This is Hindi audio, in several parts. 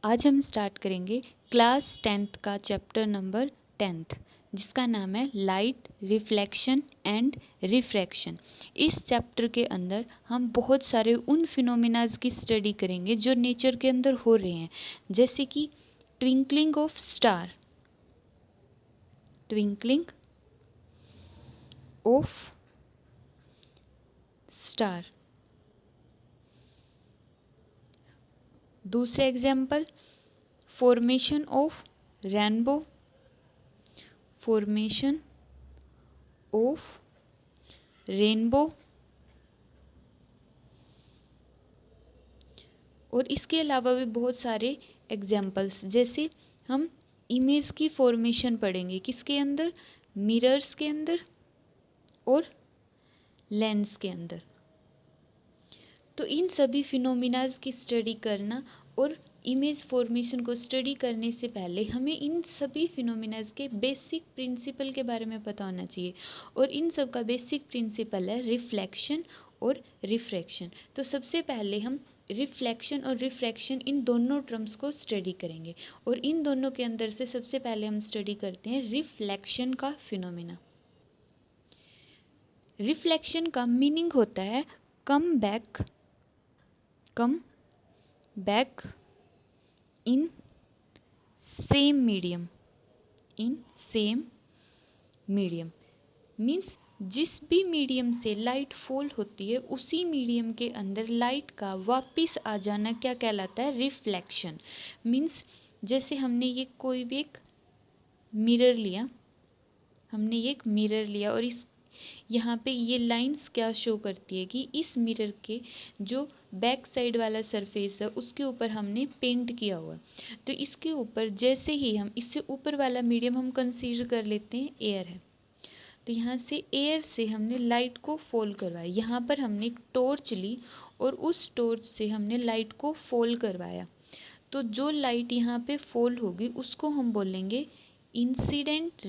आज हम स्टार्ट करेंगे क्लास 10th का चैप्टर नंबर 10th, जिसका नाम है लाइट, रिफ्लेक्शन एंड रिफ्रैक्शन। इस चैप्टर के अंदर हम बहुत सारे उन फिनोमिनाज की स्टडी करेंगे जो नेचर के अंदर हो रहे हैं, जैसे कि twinkling of star, twinkling of star. दूसरा example, formation of rainbow, formation of rainbow. और इसके अलावा भी बहुत सारे एग्जाम्पल्स, जैसे हम इमेज की फॉर्मेशन पढ़ेंगे किसके अंदर, मिरर्स के अंदर और लेंस के अंदर। तो इन सभी फिनोमिनाज की स्टडी करना और इमेज फॉर्मेशन को स्टडी करने से पहले हमें इन सभी फिनोमिनाज के बेसिक प्रिंसिपल के बारे में पता होना चाहिए। और इन सब का बेसिक प्रिंसिपल है रिफ्लेक्शन और रिफ्रैक्शन। तो सबसे पहले हम रिफ्लेक्शन और रिफ्रैक्शन इन दोनों टर्म्स को स्टडी करेंगे। और इन दोनों के अंदर से सबसे पहले हम स्टडी करते हैं रिफ्लेक्शन का फिनोमिना। रिफ्लेक्शन का मीनिंग होता है come back in same medium, means जिस भी मीडियम से लाइट फॉल होती है उसी मीडियम के अंदर लाइट का वापस आ जाना क्या कहलाता है, रिफ्लेक्शन। मीन्स जैसे हमने ये कोई भी एक मिरर लिया, और इस यहाँ पे ये लाइंस क्या शो करती है कि इस मिरर के जो बैक साइड वाला सरफेस है उसके ऊपर हमने पेंट किया हुआ है। तो इसके ऊपर जैसे ही हम इससे ऊपर वाला मीडियम हम कंसीडर कर लेते हैं एयर है, तो यहाँ से एयर से हमने लाइट को फॉल करवाया। यहाँ पर हमने एक टॉर्च ली और उस टॉर्च से हमने लाइट को फॉल करवाया। तो जो लाइट यहाँ पे फॉल होगी उसको हम बोलेंगे इंसिडेंट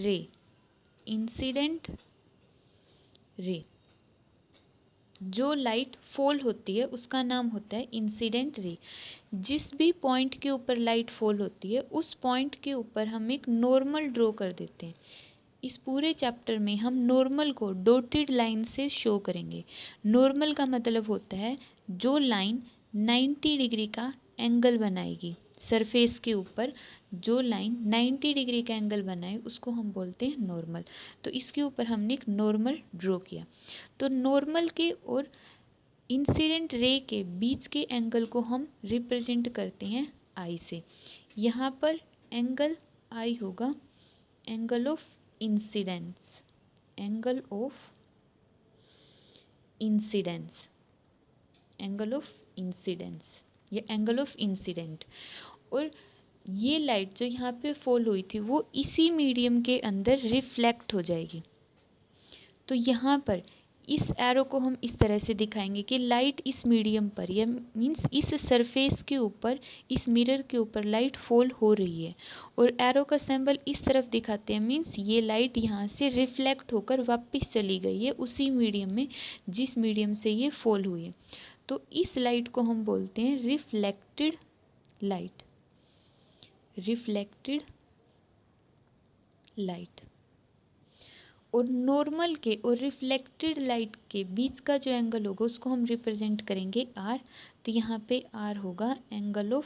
रे। जो लाइट फॉल होती है उसका नाम होता है इंसिडेंट रे। जिस भी पॉइंट के ऊपर लाइट फॉल होती है उस पॉइंट के ऊपर हम एक नॉर्मल ड्रॉ कर देते हैं। इस पूरे चैप्टर में हम नॉर्मल को डॉटेड लाइन से शो करेंगे। नॉर्मल का मतलब होता है जो लाइन 90 डिग्री का एंगल बनाएगी सरफेस के ऊपर, जो लाइन 90 डिग्री का एंगल बनाए उसको हम बोलते हैं नॉर्मल। तो इसके ऊपर हमने एक नॉर्मल ड्रॉ किया। तो नॉर्मल के और इंसिडेंट रे के बीच के एंगल को हम रिप्रेजेंट करते हैं आई से। यहाँ पर एंगल आई होगा angle of incidence, angle of incidence या एंगल ऑफ इंसिडेंट। और ये लाइट जो यहाँ पे फॉल हुई थी वो इसी मीडियम के अंदर रिफ्लेक्ट हो जाएगी। तो यहाँ पर इस एरो को हम इस तरह से दिखाएंगे कि लाइट इस मीडियम पर, या मीन्स इस सरफेस के ऊपर, इस मिरर के ऊपर लाइट फॉल हो रही है। और एरो का सिंबल इस तरफ दिखाते हैं, मीन्स ये लाइट यहाँ से रिफ्लेक्ट होकर वापस चली गई है उसी मीडियम में जिस मीडियम से ये फॉल हुई है। तो इस लाइट को हम बोलते हैं रिफ्लेक्टेड लाइट, और नॉर्मल के और रिफ्लेक्टेड लाइट के बीच का जो एंगल होगा उसको हम रिप्रेजेंट करेंगे आर। तो यहाँ पे आर होगा angle of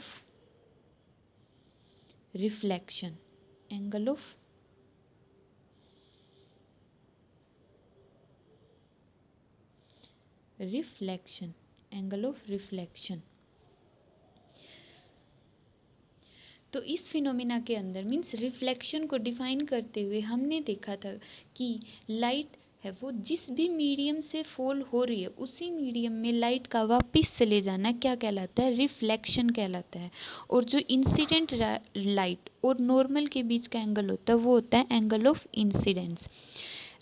reflection, angle of reflection. तो इस फिनोमिना के अंदर मीन्स रिफ्लेक्शन को डिफाइन करते हुए हमने देखा था कि लाइट है वो जिस भी मीडियम से फॉल हो रही है उसी मीडियम में लाइट का वापस चले जाना क्या कहलाता है, रिफ्लेक्शन कहलाता है। और जो इंसिडेंट लाइट और नॉर्मल के बीच का एंगल होता है वो होता है एंगल ऑफ इंसिडेंस।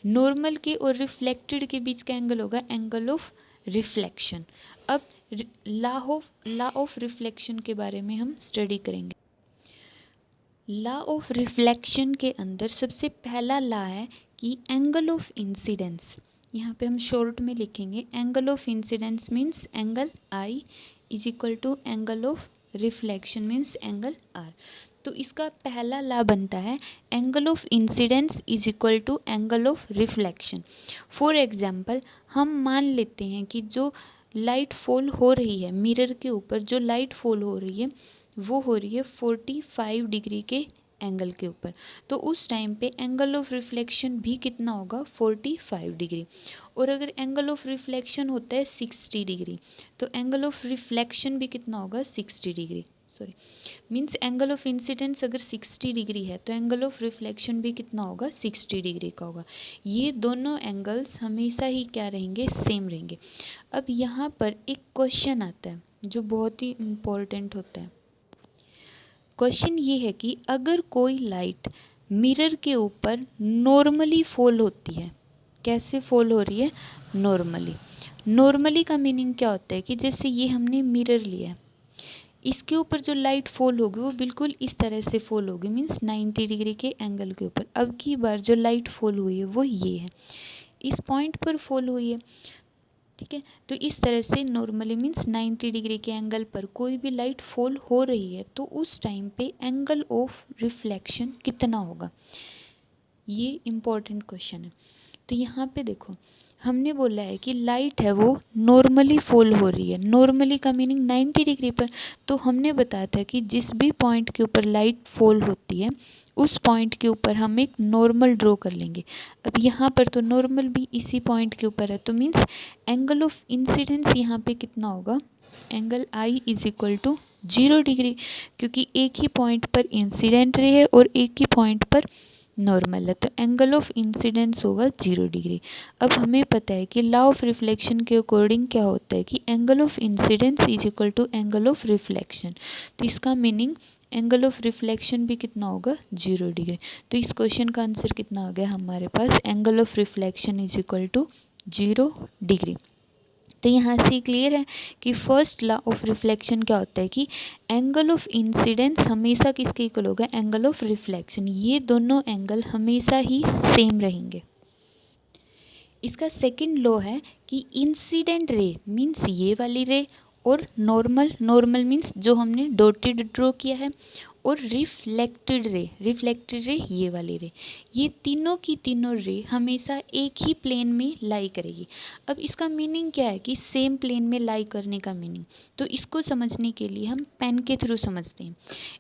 नॉर्मल के और रिफ्लेक्टेड के बीच का एंगल होगा एंगल ऑफ रिफ्लेक्शन। अब लॉ ऑफ रिफ्लेक्शन के बारे में हम स्टडी करेंगे। लॉ ऑफ रिफ्लेक्शन के अंदर सबसे पहला लॉ है कि एंगल ऑफ इंसिडेंस, यहाँ पे हम शॉर्ट में लिखेंगे angle of incidence means angle i is equal to angle of reflection means angle r. तो इसका पहला लॉ बनता है angle of incidence is equal to angle of reflection. For example हम मान लेते हैं कि जो लाइट फॉल हो रही है मिरर के ऊपर, जो लाइट फॉल हो रही है वो हो रही है 45 डिग्री के एंगल के ऊपर। तो उस टाइम पे एंगल ऑफ रिफ्लेक्शन भी कितना होगा 45 डिग्री। और अगर एंगल ऑफ रिफ्लेक्शन होता है 60 डिग्री तो एंगल ऑफ रिफ्लेक्शन भी कितना होगा 60 degree, sorry means angle of incidence अगर 60 डिग्री है तो एंगल ऑफ रिफ्लेक्शन भी कितना होगा 60 डिग्री का होगा। ये दोनों एंगल्स हमेशा ही क्या रहेंगे, सेम रहेंगे। अब यहाँ पर एक क्वेश्चन आता है जो बहुत ही इम्पोर्टेंट होता है। क्वेश्चन ये है कि अगर कोई लाइट मिरर के ऊपर नॉर्मली फॉल होती है, कैसे फॉल हो रही है, नॉर्मली। नॉर्मली का मीनिंग क्या होता है कि जैसे ये हमने मिरर लिया है, इसके ऊपर जो लाइट फॉल होगी वो बिल्कुल इस तरह से फॉल होगी, मीन्स 90 डिग्री के एंगल के ऊपर। अब की बार जो लाइट फॉल हुई है वो ये है, इस पॉइंट पर फॉल हुई है, ठीक है। तो इस तरह से नॉर्मली मीन्स 90 डिग्री के एंगल पर कोई भी लाइट फॉल हो रही है तो उस टाइम पे एंगल ऑफ रिफ्लेक्शन कितना होगा, ये इम्पोर्टेंट क्वेश्चन है। तो यहाँ पे देखो हमने बोला है कि लाइट है वो नॉर्मली फॉल हो रही है, नॉर्मली का मीनिंग 90 डिग्री पर। तो हमने बताया था कि जिस भी पॉइंट के ऊपर लाइट फॉल होती है उस पॉइंट के ऊपर हम एक नॉर्मल ड्रॉ कर लेंगे। अब यहाँ पर तो नॉर्मल भी इसी पॉइंट के ऊपर है, तो मीन्स एंगल ऑफ इंसिडेंस यहाँ पे कितना होगा, angle i is equal to 0 degree, क्योंकि एक ही पॉइंट पर इंसिडेंट रे है और एक ही पॉइंट पर नॉर्मल है, तो एंगल ऑफ इंसिडेंस होगा 0 डिग्री। अब हमें पता है कि लॉ ऑफ रिफ्लेक्शन के अकॉर्डिंग क्या होता है कि angle of incidence is equal to angle of reflection. तो इसका मीनिंग एंगल ऑफ रिफ्लेक्शन भी कितना होगा 0 डिग्री। तो इस क्वेश्चन का आंसर कितना आ गया हमारे पास, angle of reflection is equal to 0 degree. तो यहाँ से क्लियर है कि फर्स्ट लॉ ऑफ रिफ्लेक्शन क्या होता है कि एंगल ऑफ इंसिडेंस हमेशा किसके इक्वल होगा, एंगल ऑफ रिफ्लेक्शन। ये दोनों एंगल हमेशा ही सेम रहेंगे। इसका सेकंड लॉ है कि इंसिडेंट रे मीन्स ये वाली रे और नॉर्मल, नॉर्मल मीन्स जो हमने डॉटेड ड्रॉ किया है, और रिफ्लेक्टेड रे ये वाली रे, ये तीनों की तीनों रे हमेशा एक ही प्लेन में लाई करेगी। अब इसका मीनिंग क्या है कि सेम प्लेन में लाई करने का मीनिंग, तो इसको समझने के लिए हम पेन के थ्रू समझते हैं।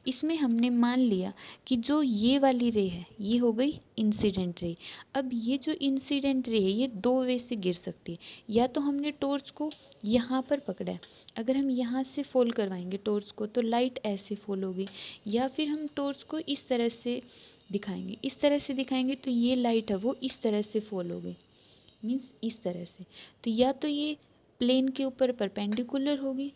इसमें हमने मान लिया कि जो ये वाली रे है ये हो गई इंसिडेंट रे। अब ये जो इंसिडेंट रे है ये दो वे से गिर सकती है, या तो हमने टॉर्च को यहाँ पर पकड़ा है, अगर हम यहाँ से फॉल करवाएंगे टॉर्च को तो लाइट ऐसे फॉल होगी, या फिर हम टॉर्च को इस तरह से दिखाएंगे, इस तरह से दिखाएंगे तो ये लाइट है वो इस तरह से फॉल होगी, मीन्स इस तरह से। तो या तो ये प्लेन के ऊपर परपेंडिकुलर होगी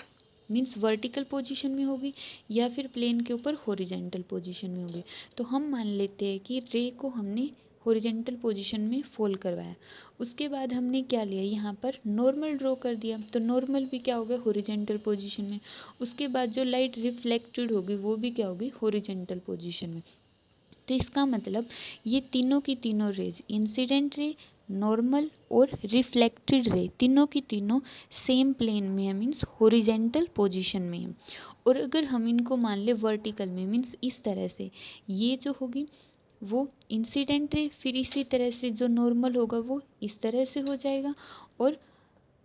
मीन्स वर्टिकल पोजीशन में होगी, या फिर प्लेन के ऊपर हॉरिजेंटल पोजीशन में होगी। तो हम मान लेते हैं कि रे को हमने हॉरिजेंटल पोजीशन में फोल्ड करवाया, उसके बाद हमने क्या लिया यहाँ पर नॉर्मल ड्रॉ कर दिया, तो नॉर्मल भी क्या होगा हॉरिजेंटल पोजीशन में। उसके बाद जो लाइट रिफ्लेक्टेड होगी वो भी क्या होगी हॉरिजेंटल पोजीशन में। तो इसका मतलब ये तीनों की तीनों रेज इंसिडेंट रे, नॉर्मल और रिफ्लेक्टेड रे तीनों की तीनों सेम प्लेन में है, मीन्स हॉरिजेंटल पोजीशन में है। और अगर हम इनको मान ले वर्टिकल में मीन्स इस तरह से, ये जो होगी वो इंसिडेंट रे, फिर इसी तरह से जो नॉर्मल होगा वो इस तरह से हो जाएगा, और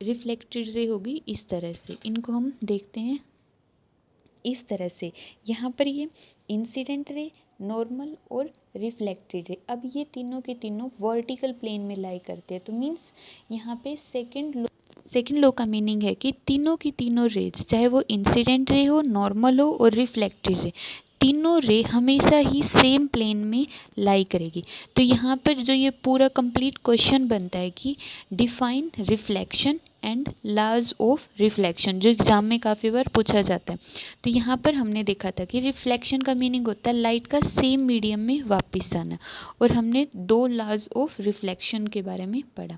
रिफ्लेक्टेड रे होगी इस तरह से। इनको हम देखते हैं इस तरह से, यहाँ पर ये इंसिडेंट रे, नॉर्मल और रिफ्लेक्टेड रे, अब ये तीनों के तीनों वर्टिकल प्लेन में लाई करते हैं। तो मीन्स यहाँ पे सेकेंड लो का मीनिंग है कि तीनों की तीनों रेज चाहे वो इंसिडेंट रे हो, नॉर्मल हो और रिफ्लेक्टेड रे, तीनों रे हमेशा ही सेम प्लेन में लाई करेगी। तो यहाँ पर जो ये पूरा कंप्लीट क्वेश्चन बनता है कि define reflection and laws of reflection, जो एग्जाम में काफ़ी बार पूछा जाता है। तो यहाँ पर हमने देखा था कि रिफ्लेक्शन का मीनिंग होता है लाइट का सेम मीडियम में वापस जाना, और हमने दो लॉज ऑफ रिफ्लेक्शन के बारे में पढ़ा।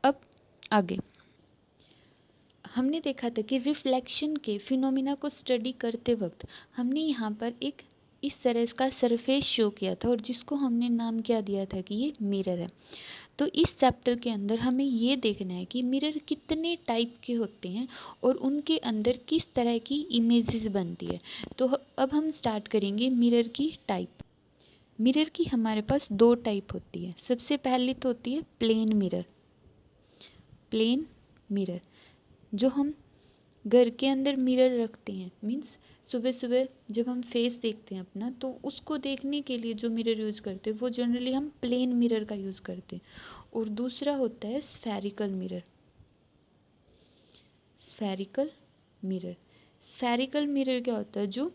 अब आगे हमने देखा था कि रिफ्लेक्शन के फिनोमिना को स्टडी करते वक्त हमने यहाँ पर एक इस तरह का सरफेस शो किया था, और जिसको हमने नाम क्या दिया था कि ये मिरर है। तो इस चैप्टर के अंदर हमें ये देखना है कि मिरर कितने टाइप के होते हैं और उनके अंदर किस तरह की इमेजेस बनती है। तो अब हम स्टार्ट करेंगे मिरर की टाइप। मिरर की हमारे पास दो टाइप होती है। सबसे पहली तो होती है प्लेन मिरर। प्लेन मिरर जो हम घर के अंदर मिरर रखते हैं, मीन्स सुबह सुबह जब हम फेस देखते हैं अपना, तो उसको देखने के लिए जो मिरर यूज़ करते हैं वो जनरली हम प्लेन मिरर का यूज़ करते हैं। और दूसरा होता है spherical mirror. Spherical mirror, spherical mirror क्या होता है, जो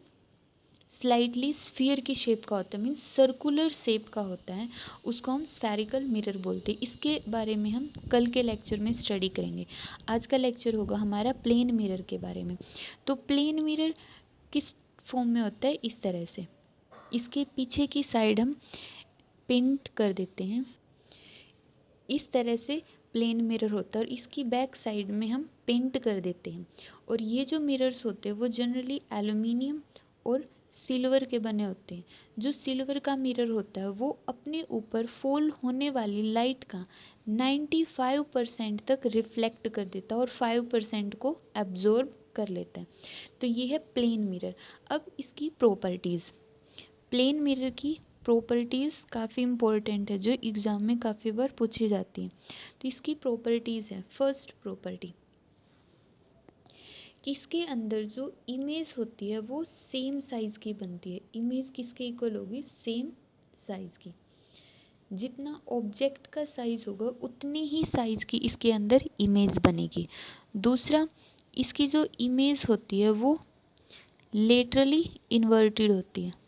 स्लाइटली स्फीयर की शेप का होता है, मीन्स सर्कुलर शेप का होता है, उसको हम स्फेरिकल मिरर बोलते हैं। इसके बारे में हम कल के लेक्चर में स्टडी करेंगे। आज का लेक्चर होगा हमारा प्लेन मिरर के बारे में। तो प्लेन मिरर किस फॉर्म में होता है, इस तरह से। इसके पीछे की साइड हम पेंट कर देते हैं, इस तरह से प्लेन मिरर होता है। और इसकी बैक साइड में हम पेंट कर देते हैं। और ये जो मिरर्स होते हैं वो जनरली एल्युमिनियम और सिल्वर के बने होते हैं। जो सिल्वर का मिरर होता है वो अपने ऊपर फॉल होने वाली लाइट का 95% तक रिफ्लेक्ट कर देता है और 5% को एब्जॉर्ब कर लेता है। तो ये है प्लेन मिरर। अब इसकी प्रॉपर्टीज़। प्लेन मिरर की प्रॉपर्टीज़ काफ़ी इंपॉर्टेंट है, जो एग्ज़ाम में काफ़ी बार पूछी जाती हैं। तो इसकी प्रॉपर्टीज़ है, फर्स्ट प्रॉपर्टी कि इसके अंदर जो इमेज होती है वो सेम साइज़ की बनती है। इमेज किसके इक्वल होगी, सेम साइज़ की। जितना ऑब्जेक्ट का साइज़ होगा उतनी ही साइज़ की इसके अंदर इमेज बनेगी। दूसरा, इसकी जो इमेज होती है वो लेटरली इन्वर्टेड होती है।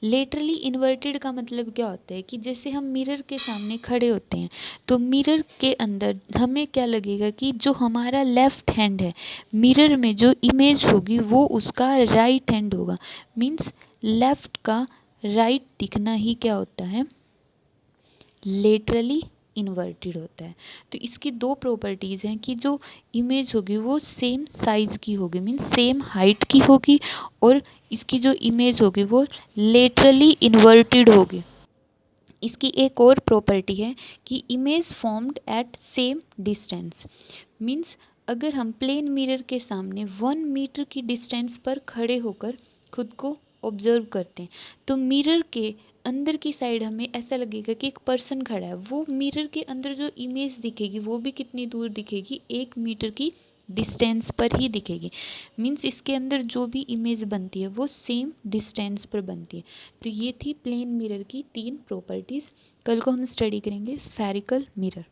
लेटरली इन्वर्टेड का मतलब क्या होता है कि जैसे हम मिरर के सामने खड़े होते हैं तो मिरर के अंदर हमें क्या लगेगा कि जो हमारा लेफ़्ट हैंड है, मिरर में जो इमेज होगी वो उसका राइट हैंड होगा। मीन्स लेफ़्ट का राइट दिखना ही क्या होता है, लेटरली इन्वर्टेड होता है। तो इसकी दो प्रॉपर्टीज़ हैं कि जो इमेज होगी वो सेम साइज़ की होगी, मीन्स सेम हाइट की होगी, और इसकी जो इमेज होगी वो लेटरली इन्वर्टेड होगी। इसकी एक और प्रॉपर्टी है कि image formed at same distance. Means अगर हम प्लेन मिरर के सामने 1 मीटर की डिस्टेंस पर खड़े होकर खुद को ऑब्जर्व करते हैं तो मिरर के अंदर की साइड हमें ऐसा लगेगा कि एक पर्सन खड़ा है। वो मिरर के अंदर जो इमेज दिखेगी वो भी कितनी दूर दिखेगी, 1 मीटर की डिस्टेंस पर ही दिखेगी। मीन्स इसके अंदर जो भी इमेज बनती है वो सेम डिस्टेंस पर बनती है। तो ये थी प्लेन मिरर की 3 प्रॉपर्टीज़। कल को हम स्टडी करेंगे स्फेरिकल मिरर।